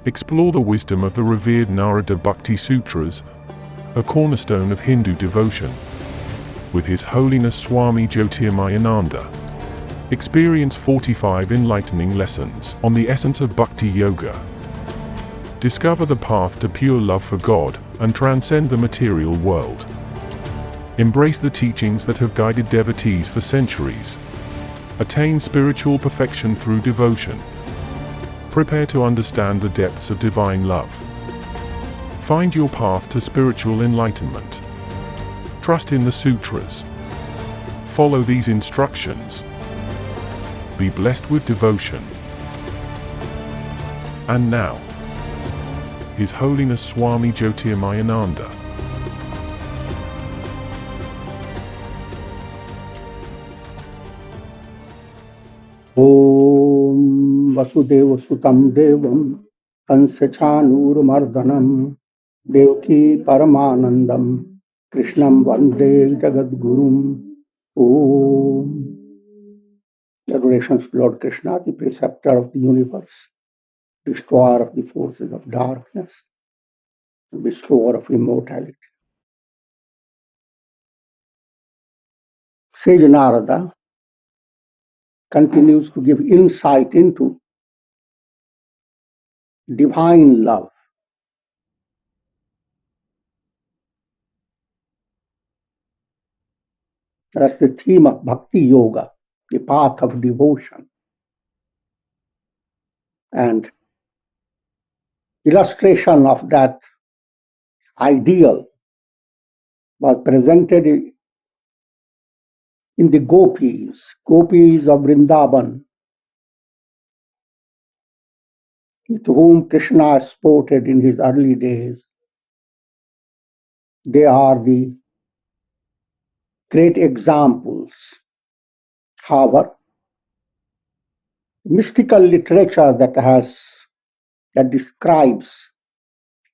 explore the wisdom of the revered Narada Bhakti Sutras, a cornerstone of Hindu devotion, with His Holiness Swami Jyotirmayananda. Experience 45 enlightening lessons on the essence of Bhakti Yoga. Discover the path to pure love for God and transcend the material world. Embrace the teachings that have guided devotees for centuries. Attain spiritual perfection through devotion. Prepare to understand the depths of divine love. Find your path to spiritual enlightenment. Trust in the sutras. Follow these instructions. Be blessed with devotion. And now, His Holiness Swami Jyotirmayananda. Om Vasudeva Sutam Devam Kansachanurmardanam Devki Paramanandam Krishnam Vande Jagadgurum. Om. Adorations to Lord Krishna, the preceptor of the universe, destroyer of the forces of darkness, bestower of immortality. Sage Narada continues to give insight into divine love. That's the theme of Bhakti Yoga, the path of devotion. And illustration of that ideal was presented in the Gopis of Vrindavan, with whom Krishna sported in his early days. They are the great examples. However, mystical literature that describes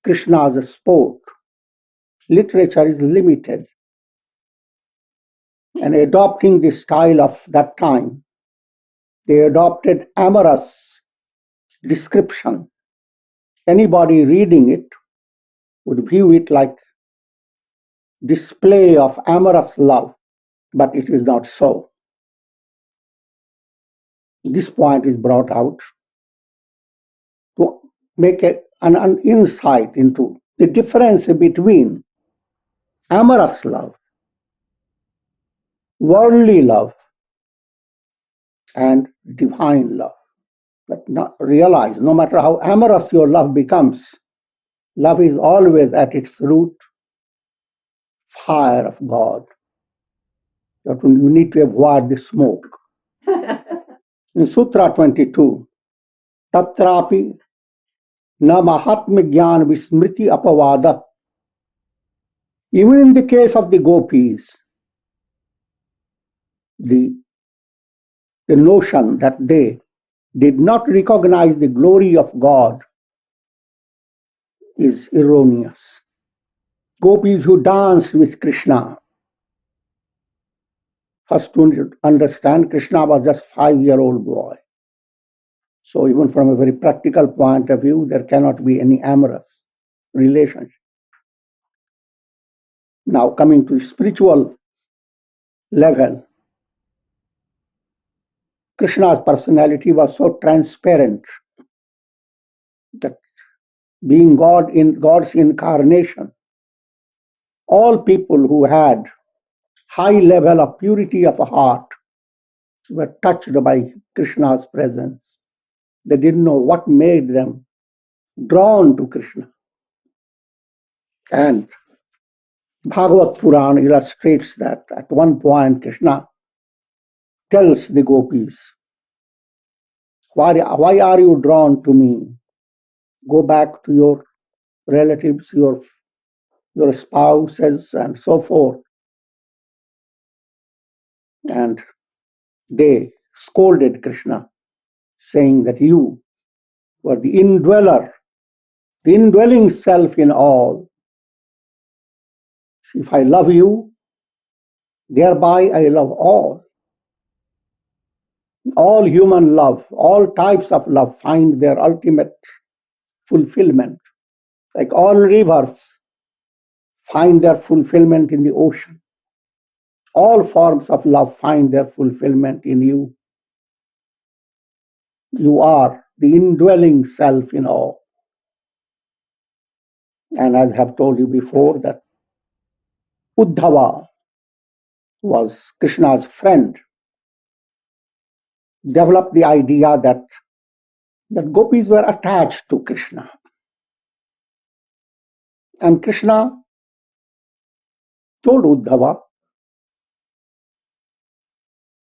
Krishna as a sport, literature is limited. And adopting the style of that time, they adopted amorous description. Anybody reading it would view it like display of amorous love, but it is not so. This point is brought out to make an insight into the difference between amorous love, worldly love, and divine love. But not realize, no matter how amorous your love becomes, love is always at its root fire of God. You need to avoid the smoke. In Sutra 22, Tatrapi na mahatma jnana vismriti apavada. Even in the case of the Gopis, the notion that they did not recognize the glory of God is erroneous. Gopis who danced with Krishna, first to understand, Krishna was just a 5-year-old boy. So even from a very practical point of view, there cannot be any amorous relationship. Now coming to spiritual level, Krishna's personality was so transparent that being God's incarnation, all people who had high level of purity of heart were touched by Krishna's presence. They didn't know what made them drawn to Krishna. And Bhagavad Puran illustrates that. At one point, Krishna tells the Gopis, why are you drawn to me? Go back to your relatives, your spouses, and so forth. And they scolded Krishna, saying that you were the indweller, the indwelling self in all. If I love you, thereby I love all. All human love, all types of love find their ultimate fulfillment. Like all rivers find their fulfillment in the ocean. All forms of love find their fulfillment in you. You are the indwelling self in all. And as I have told you before, that Uddhava was Krishna's friend, developed the idea that gopis were attached to Krishna. And Krishna told Uddhava,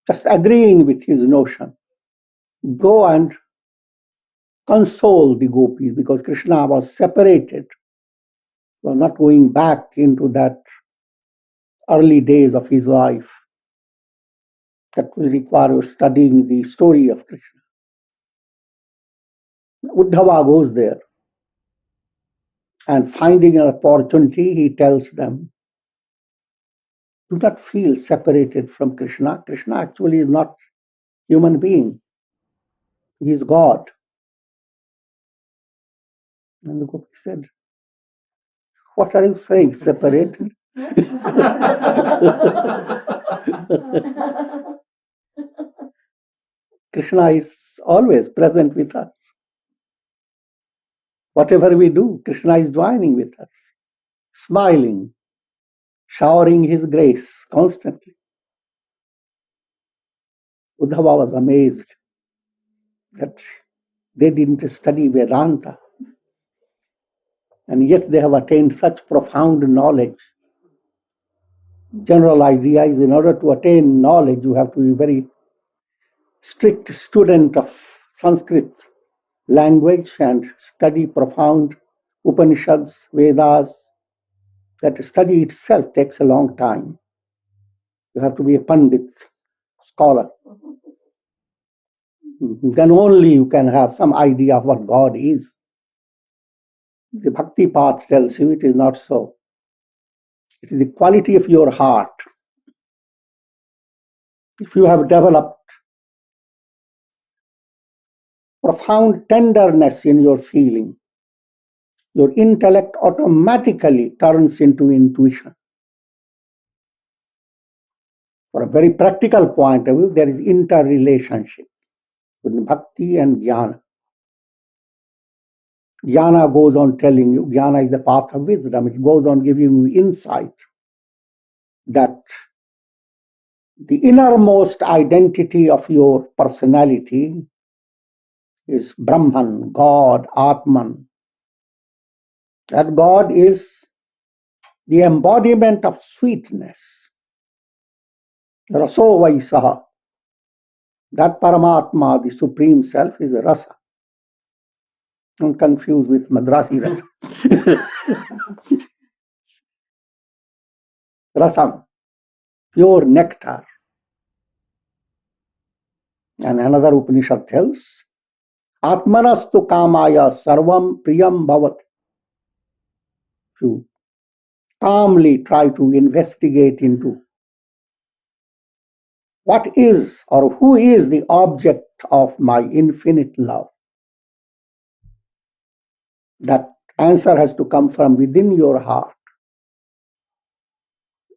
just agreeing with his notion, go and console the gopis, because Krishna was separated. Was not going back into that early days of his life. That will require studying the story of Krishna. Uddhava goes there, and finding an opportunity, he tells them, do not feel separated from Krishna. Krishna actually is not human being. He is God. And the Gopi said, what are you saying, separated? Krishna is always present with us. Whatever we do, Krishna is joining with us, smiling, showering his grace constantly. Uddhava was amazed that they didn't study Vedanta, and yet they have attained such profound knowledge. General idea is, in order to attain knowledge, you have to be a very strict student of Sanskrit language and study profound Upanishads, Vedas. That study itself takes a long time. You have to be a Pandit, scholar. Then only you can have some idea of what God is. The Bhakti path tells you it is not so. It is the quality of your heart. If you have developed profound tenderness in your feeling, your intellect automatically turns into intuition. For a very practical point of view, there is interrelationship between Bhakti and Jnana. Jnana goes on telling you, Jnana is the path of wisdom. It goes on giving you insight that the innermost identity of your personality is Brahman, God, Atman. That God is the embodiment of sweetness. Raso Vaisaha. That Paramatma, the Supreme Self, is Rasa. Don't confuse with Madrasi Rasa. Rasam, pure nectar. And another Upanishad tells, Atmanastu kamaya sarvam priyam bhavat. To calmly try to investigate into what is or who is the object of my infinite love. That answer has to come from within your heart.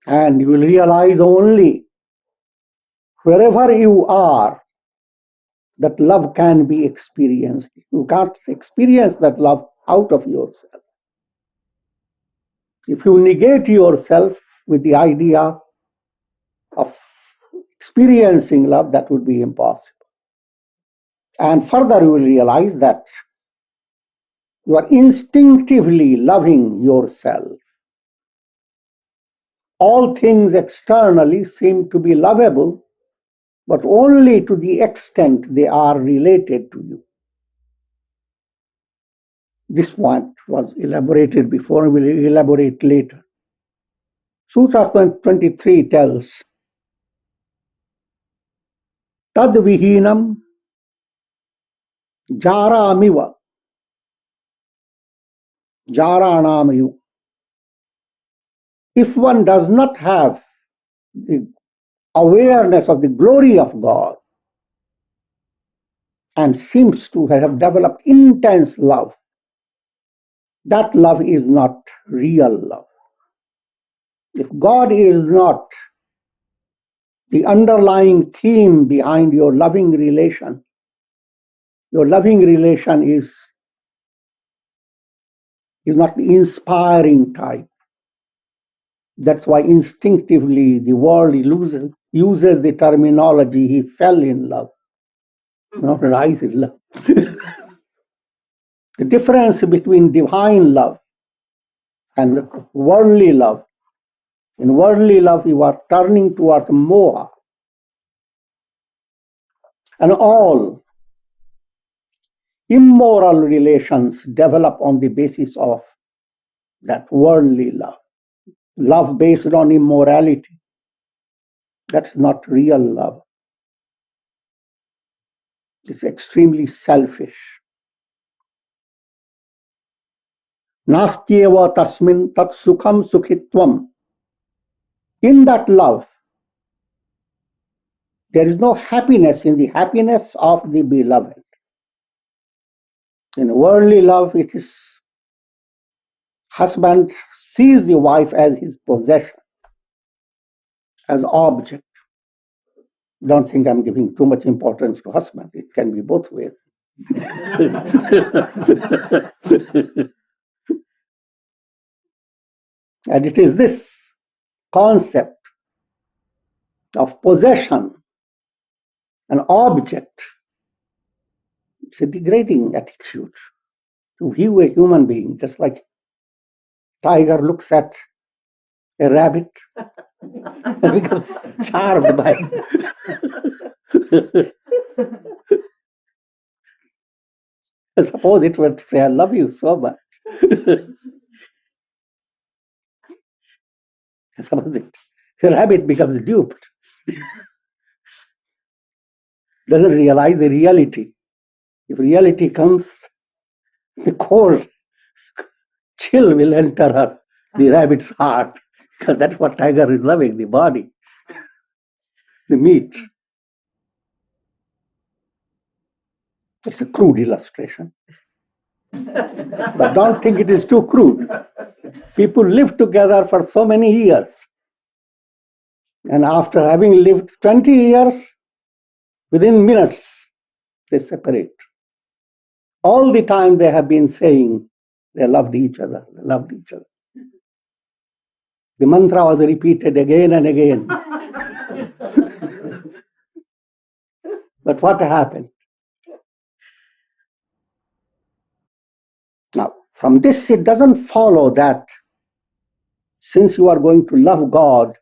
And you will realize only wherever you are, that love can be experienced. You can't experience that love out of yourself. If you negate yourself with the idea of experiencing love, that would be impossible. And further, you will realize that you are instinctively loving yourself. All things externally seem to be lovable, but only to the extent they are related to you. This point was elaborated before, and will elaborate later. Sutra 23 tells, Tad vihinam jaramiva jaranamayu. If one does not have the awareness of the glory of God and seems to have developed intense love, that love is not real love. If God is not the underlying theme behind your loving relation is not the inspiring type. That's why instinctively the world uses the terminology, he fell in love, not rise in love. The difference between divine love and worldly love. In worldly love, you are turning towards moha. And all immoral relations develop on the basis of that worldly love. Love based on immorality. That's not real love. It's extremely selfish. Nastyeva tasmin tat sukham sukhitvam. In that love, there is no happiness in the happiness of the beloved. In worldly love, it is husband sees the wife as his possession, as object. Don't think I'm giving too much importance to husband. It can be both ways. And it is this concept of possession, an object. It's a degrading attitude to view a human being, just like tiger looks at a rabbit and becomes charmed by it. Suppose it were to say, I love you so much. Suppose the rabbit becomes duped. Doesn't realize the reality. If reality comes, the cold chill will enter the rabbit's heart, because that's what tiger is loving, the body, the meat. It's a crude illustration. But don't think it is too crude. People live together for so many years. And after having lived 20 years, within minutes, they separate. All the time they have been saying they loved each other, they loved each other. The mantra was repeated again and again. But what happened? Now, from this, it doesn't follow that since you are going to love God,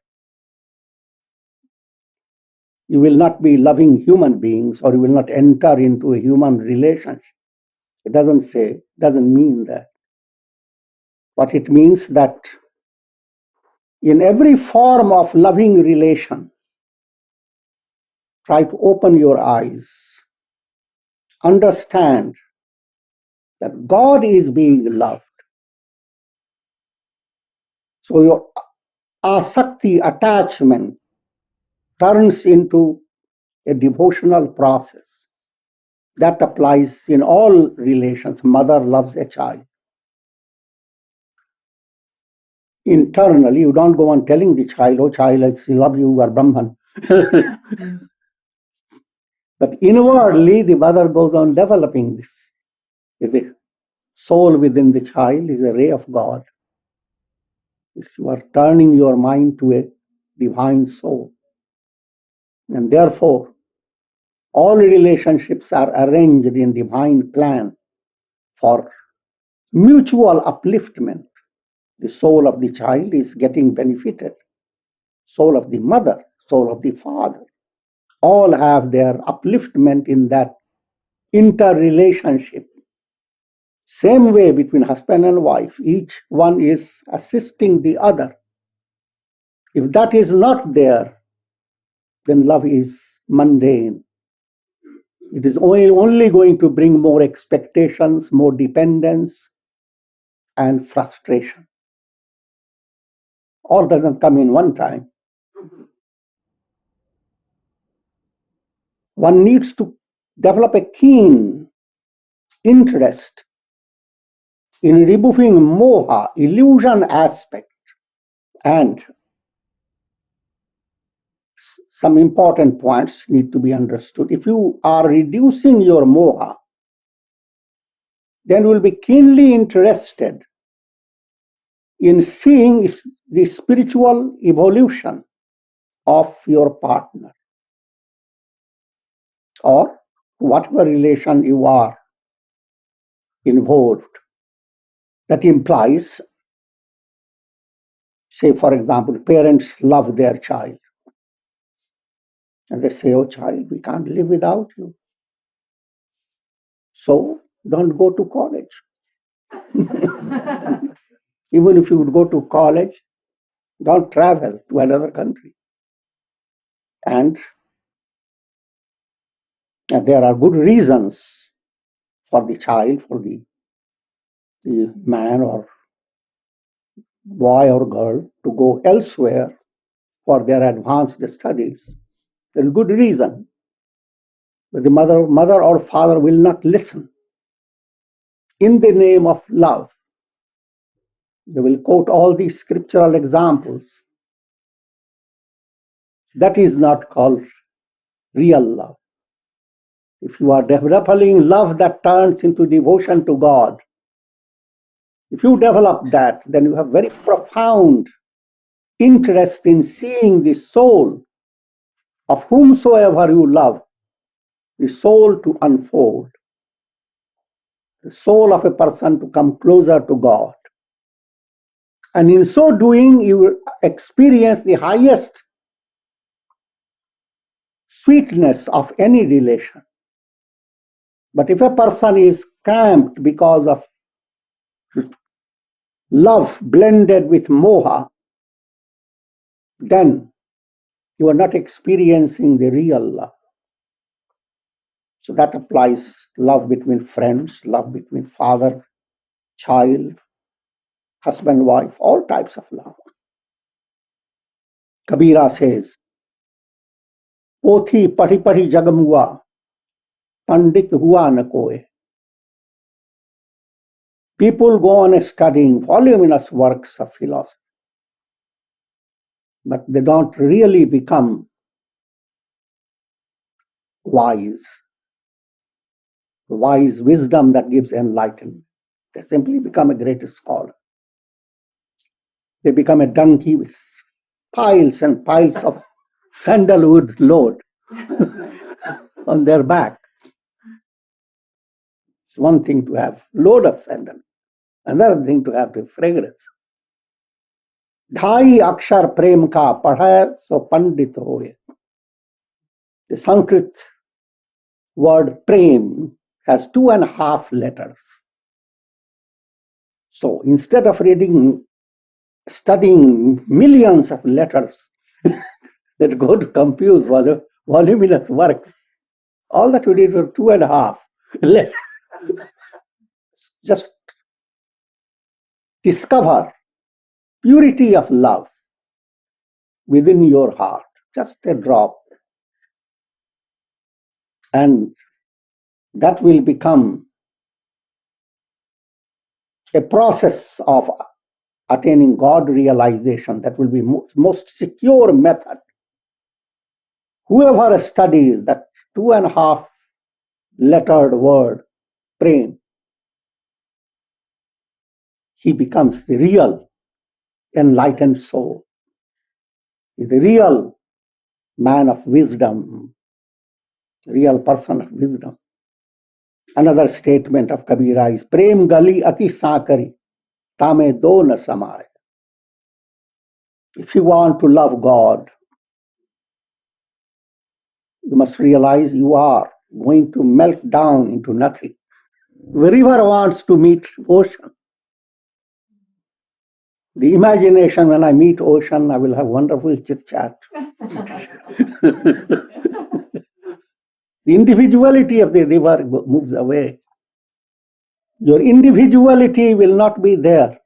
you will not be loving human beings, or you will not enter into a human relationship. It doesn't mean that. What it means that in every form of loving relation, try to open your eyes, understand that God is being loved. So your asakti, attachment, turns into a devotional process. That applies in all relations. Mother loves a child. Internally, you don't go on telling the child, oh child, I love you, you are Brahman. But inwardly, the mother goes on developing this. If the soul within the child is a ray of God, you are turning your mind to a divine soul. And therefore, all relationships are arranged in divine plan for mutual upliftment. The soul of the child is getting benefited. Soul of the mother, soul of the father, all have their upliftment in that interrelationship. Same way between husband and wife, each one is assisting the other. If that is not there, then love is mundane. It is only going to bring more expectations, more dependence, and frustration. All doesn't come in one time. One needs to develop a keen interest in removing moha, illusion aspect, and some important points need to be understood. If you are reducing your moha, then you will be keenly interested in seeing the spiritual evolution of your partner or whatever relation you are involved. That implies, say, for example, parents love their child. And they say, oh child, we can't live without you. So don't go to college. Even if you would go to college, don't travel to another country. And there are good reasons for the child, for the man or boy or girl to go elsewhere for their advanced studies. There is good reason. But the mother or father will not listen. In the name of love, they will quote all these scriptural examples. That is not called real love. If you are developing love that turns into devotion to God, if you develop that, then you have very profound interest in seeing the soul of whomsoever you love, the soul to unfold, the soul of a person to come closer to God. And in so doing, you will experience the highest sweetness of any relation. But if a person is cramped because of love blended with moha, then you are not experiencing the real love. So that applies love between friends, love between father, child, husband, wife, all types of love. Kabira says, Pothi pari pari jagamua, pandit hua na koe. People go on studying voluminous works of philosophy, but they don't really become wise. Wise wisdom that gives enlightenment. They simply become a great scholar. They become a donkey with piles and piles of sandalwood load on their back. It's one thing to have load of sandal, another thing to have the fragrance. Dhai akshar prem ka padhaya so pandit hoye. The Sanskrit word prem has 2.5 letters. So instead of studying millions of letters that go to confuse voluminous works, all that we did were 2.5 letters. Just discover purity of love within your heart, just a drop. And that will become a process of attaining God realization. That will be most secure method. Whoever studies that 2.5 lettered word, prem, he becomes the real enlightened soul, the real man of wisdom, real person of wisdom. Another statement of Kabira is, Prem gali ati sakari, tame do na samay. If you want to love God, you must realize you are going to melt down into nothing. The river wants to meet ocean. The imagination, when I meet ocean, I will have wonderful chit-chat. The individuality of the river moves away. Your individuality will not be there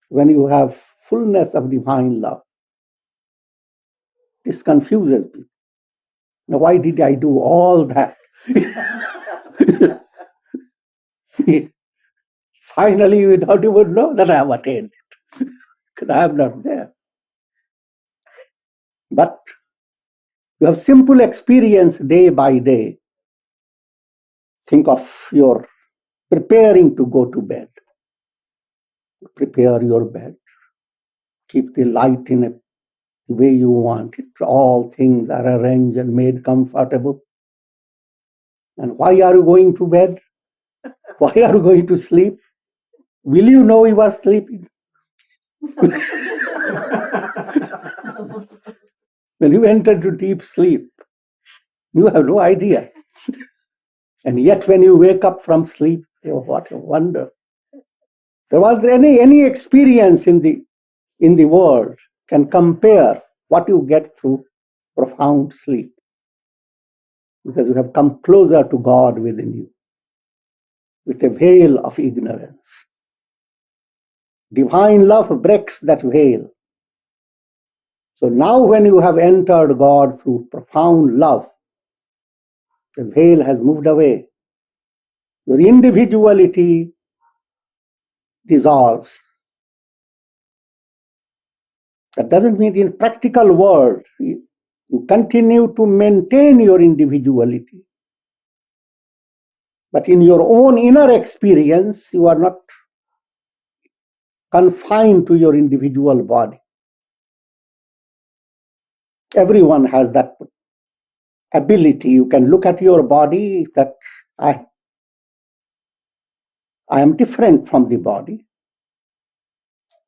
when you have fullness of divine love. This confuses people. Now, why did I do all that? Finally, you don't even know that I have attained it, because I am not there. But you have simple experience day by day. Think of your preparing to go to bed. Prepare your bed. Keep the light in it the way you want it. All things are arranged and made comfortable. And why are you going to bed? Why are you going to sleep? Will you know you are sleeping? When you enter into deep sleep, you have no idea. And yet when you wake up from sleep, oh, what a wonder. There was any experience in the world can compare what you get through profound sleep. Because you have come closer to God within you with a veil of ignorance. Divine love breaks that veil. So now when you have entered God through profound love, the veil has moved away. Your individuality dissolves. That doesn't mean in practical world you continue to maintain your individuality. But in your own inner experience, you are not confined to your individual body. Everyone has that ability. You can look at your body that I am different from the body.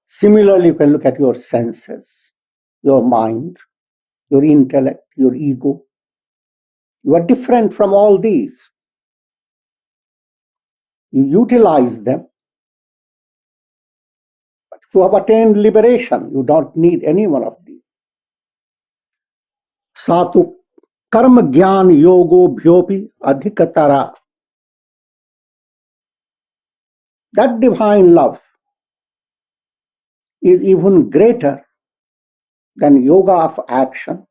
Similarly, you can look at your senses, your mind, your intellect, your ego. You are different from all these. You utilize them. But if you have attained liberation, you don't need any one of these. Satu karma gyan yogo bhyopi adhikatara. That divine love is even greater than yoga of action,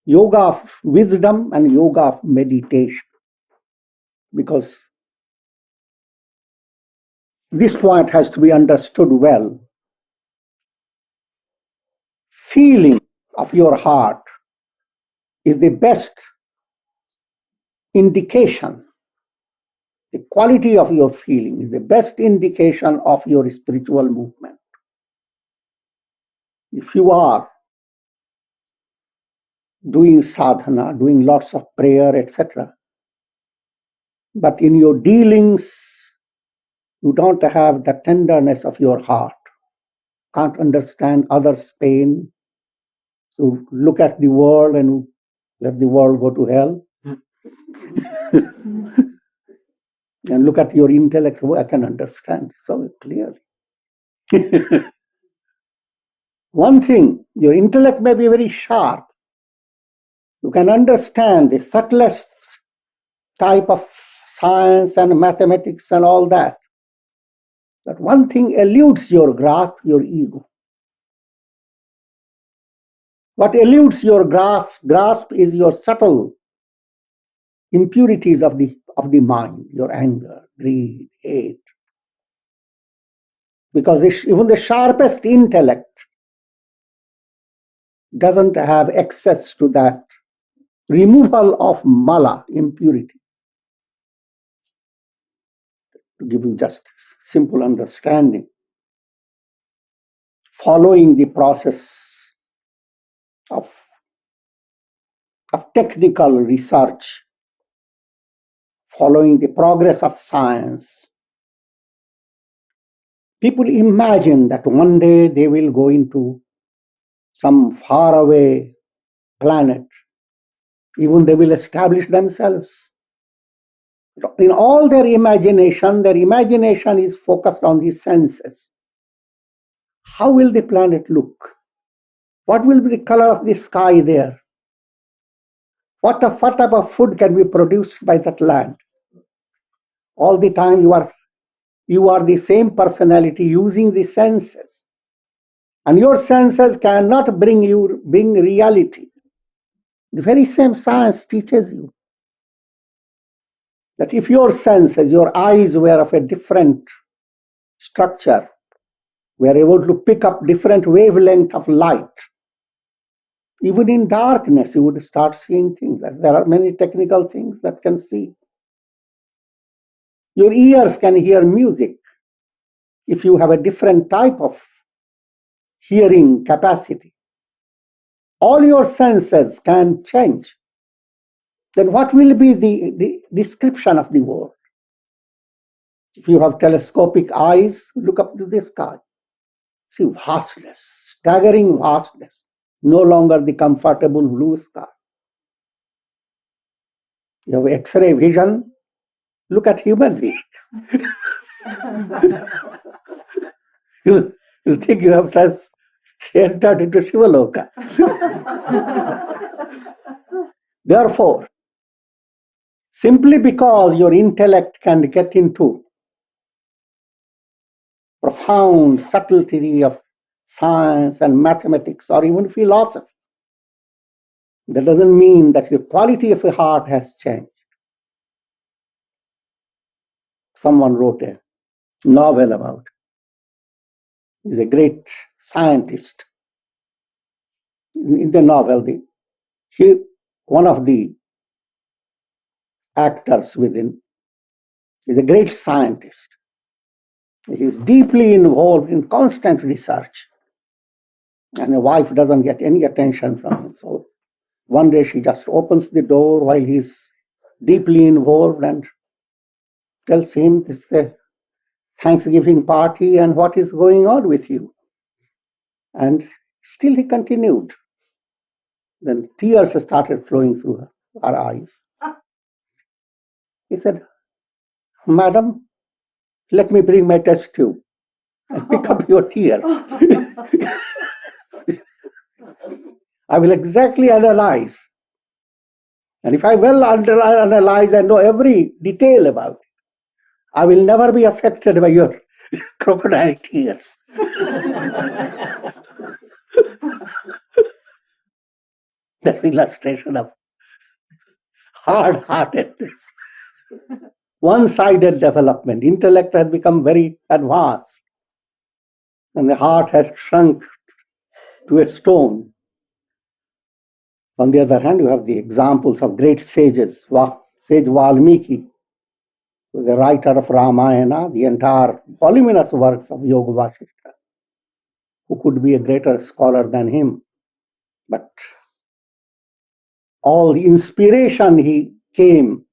yoga of wisdom, and yoga of meditation. Because this point has to be understood well. Feeling of your heart is the best indication. The quality of your feeling is the best indication of your spiritual movement. If you are doing sadhana, doing lots of prayer, etc., but in your dealings, you don't have the tenderness of your heart, can't understand others' pain, you look at the world and let the world go to hell. And look at your intellect, I can understand so clearly. One thing, your intellect may be very sharp. You can understand the subtlest type of science and mathematics and all that. But one thing eludes your grasp, your ego. What eludes your grasp is your subtle impurities of the mind, your anger, greed, hate. Because even the sharpest intellect doesn't have access to that removal of mala, impurity. To give you just simple understanding, following the process of technical research, following the progress of science, people imagine that one day they will go into some faraway planet. Even they will establish themselves. In all their imagination is focused on the senses. How will the planet look? What will be the color of the sky there? What type of food can be produced by that land? All the time you are the same personality using the senses. And your senses cannot bring reality. The very same science teaches you that if your senses, your eyes were of a different structure. We are able to pick up different wavelengths of light. Even in darkness, you would start seeing things. There are many technical things that can see. Your ears can hear music. If you have a different type of hearing capacity, all your senses can change. Then what will be the description of the world? If you have telescopic eyes, look up to the sky. See vastness, staggering vastness. No longer the comfortable blue sky. You have X-ray vision, look at human beings. You think you have just entered into Shivaloka. Therefore, simply because your intellect can get into profound subtlety of science and mathematics or even philosophy, that doesn't mean that your quality of your heart has changed. Someone wrote a novel about it. He's a great scientist. In the novel, one of the actors within is a great scientist. He is deeply involved in constant research. And his wife doesn't get any attention from him. So one day she just opens the door while he's deeply involved and tells him, this is a Thanksgiving party and what is going on with you? And still he continued. Then tears started flowing through her eyes. He said, Madam, let me bring my test tube and pick up your tears. I will exactly analyze. And if I well analyze and know every detail about it, I will never be affected by your crocodile tears. That's the illustration of hard-heartedness. One-sided development. Intellect has become very advanced. And the heart has shrunk to a stone. On the other hand, you have the examples of great sages. Sage Valmiki, the writer of Ramayana, the entire voluminous works of Yoga Vasishtha. Who could be a greater scholar than him? But all the inspiration he came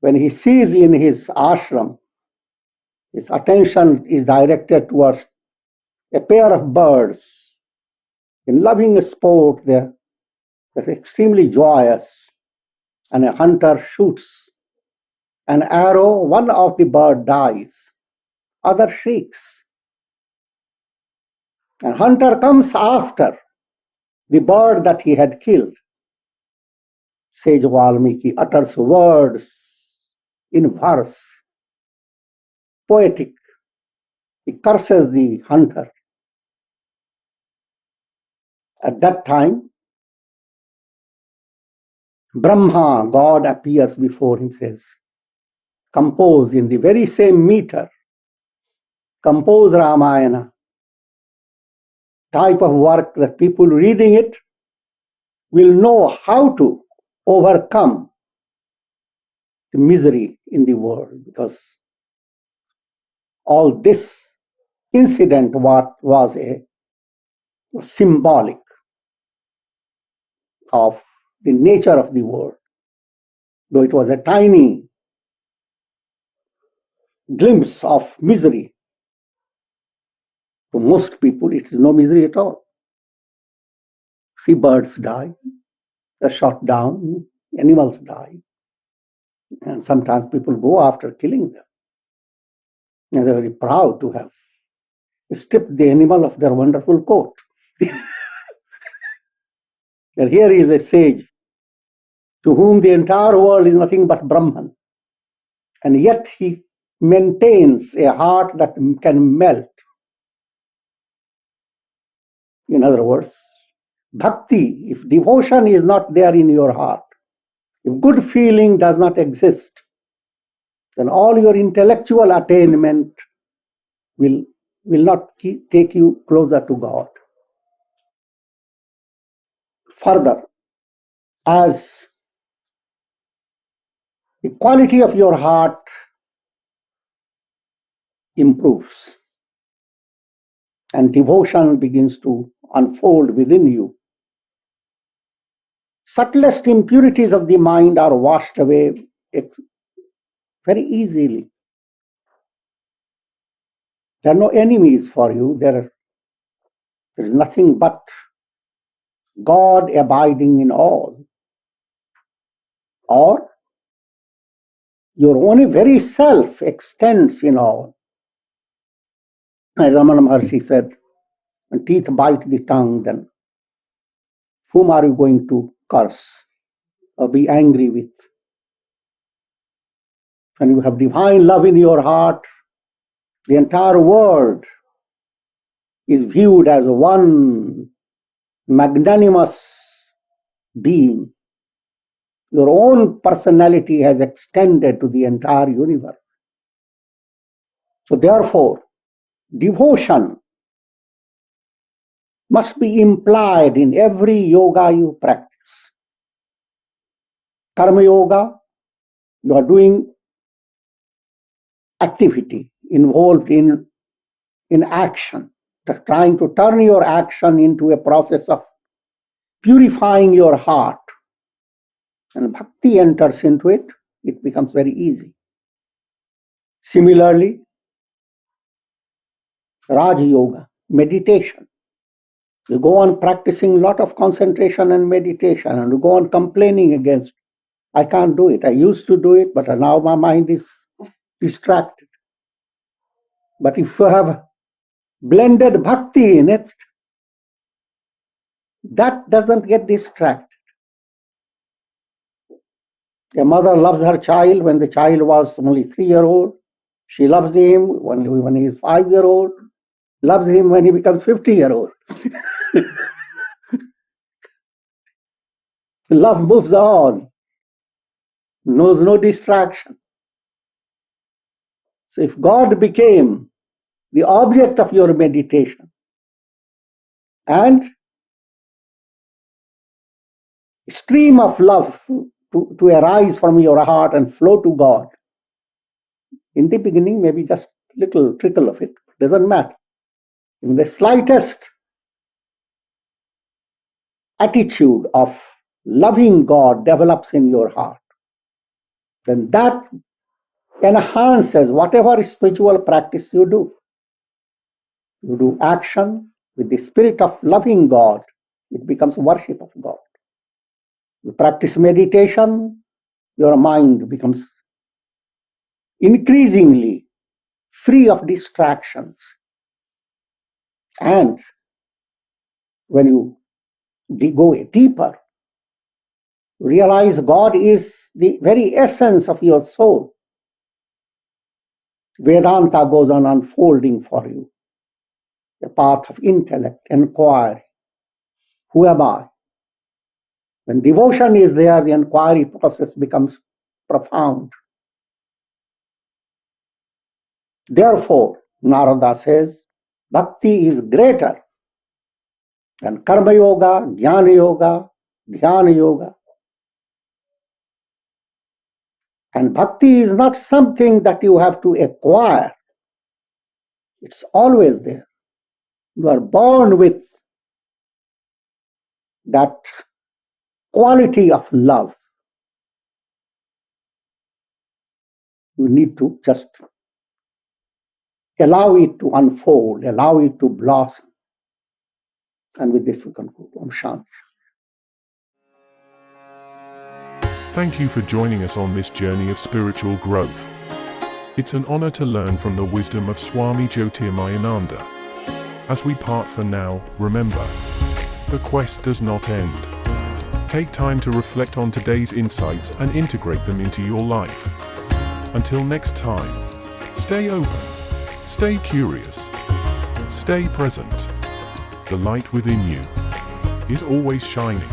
when he sees in his ashram, his attention is directed towards a pair of birds. In loving sport, they're extremely joyous, and a hunter shoots an arrow, one of the bird dies, other shrieks. And hunter comes after the bird that he had killed. Sage Valmiki utters words in verse, poetic. He curses the hunter. At that time, Brahma, God, appears before him, says, compose in the very same meter, compose Ramayana, type of work that people reading it will know how to overcome the misery in the world, because all this incident was symbolic of the nature of the world. Though it was a tiny glimpse of misery, to most people it is no misery at all. See, birds die, they're shot down, animals die. And sometimes people go after killing them. And they're very proud to have stripped the animal of their wonderful coat. And here is a sage to whom the entire world is nothing but Brahman. And yet he maintains a heart that can melt. In other words, bhakti, if devotion is not there in your heart, if good feeling does not exist, then all your intellectual attainment will not take you closer to God. Further, as the quality of your heart improves and devotion begins to unfold within you, subtlest impurities of the mind are washed away very easily. There are no enemies for you. There is nothing but God abiding in all. Or your own very self extends in all. As Ramana Maharshi said, when teeth bite the tongue, then whom are you going to curse or be angry with? When you have divine love in your heart, the entire world is viewed as one magnanimous being. Your own personality has extended to the entire universe. So therefore, devotion must be implied in every yoga you practice. Karma yoga, you are doing activity involved in action, trying to turn your action into a process of purifying your heart. And bhakti enters into it, it becomes very easy. Similarly, Raj Yoga, meditation. You go on practicing a lot of concentration and meditation, and you go on complaining against, I can't do it. I used to do it, but now my mind is distracted. But if you have blended bhakti in it, that doesn't get distracted. A mother loves her child when the child was only 3-year-old. She loves him when he is 5-year-old. Loves him when he becomes 50-year-old. Love moves on, knows no distraction. So if God became the object of your meditation and a stream of love to arise from your heart and flow to God, in the beginning maybe just little trickle of it, doesn't matter. In the slightest attitude of loving God develops in your heart, then that enhances whatever spiritual practice you do. You do action with the spirit of loving God, it becomes worship of God. You practice meditation, your mind becomes increasingly free of distractions. And when you go deeper, realize God is the very essence of your soul. Vedanta goes on unfolding for you. The path of intellect, inquiry. Who am I? When devotion is there, the inquiry process becomes profound. Therefore, Narada says, bhakti is greater than karma yoga, jnana yoga, dhyana yoga. And bhakti is not something that you have to acquire. It's always there. You are born with that quality of love. You need to just allow it to unfold, allow it to blossom. And with this we conclude. Om Shanti. Thank you for joining us on this journey of spiritual growth. It's an honor to learn from the wisdom of Swami Jyotirmayananda. As we part for now, remember, the quest does not end. Take time to reflect on today's insights and integrate them into your life. Until next time, stay open, stay curious, stay present. The light within you is always shining.